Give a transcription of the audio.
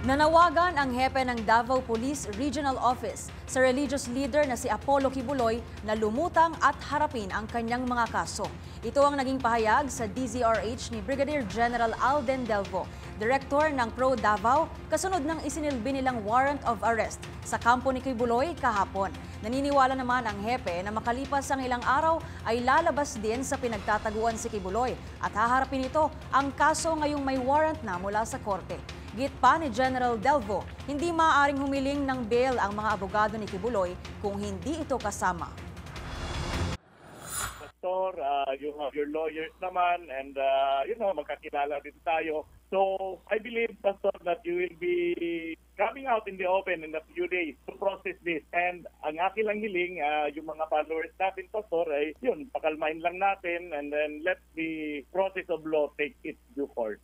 Nanawagan ang hepe ng Davao Police Regional Office sa religious leader na si Apollo Kibuloy na lumutang at harapin ang kanyang mga kaso. Ito ang naging pahayag sa DZRH ni Brigadier General Alden Delvo, Director ng Pro Davao, kasunod ng isinilbi nilang warrant of arrest sa kampo ni Kibuloy kahapon. Naniniwala naman ang hepe na makalipas ang ilang araw ay lalabas din sa pinagtataguan si Kibuloy at haharapin ito ang kaso ngayong may warrant na mula sa korte. Git pa ni General Delvo, hindi maaaring humiling ng bail ang mga abogado ni Kibuloy kung hindi ito kasama. Pastor, you have your lawyers naman and magkakilala din tayo. So I believe, Pastor, that you will be coming out in the open in a few days to process this. And ang aking lang hiling, yung mga followers natin, Pastor, ay pakalmain lang natin and then let the process of law take its due course.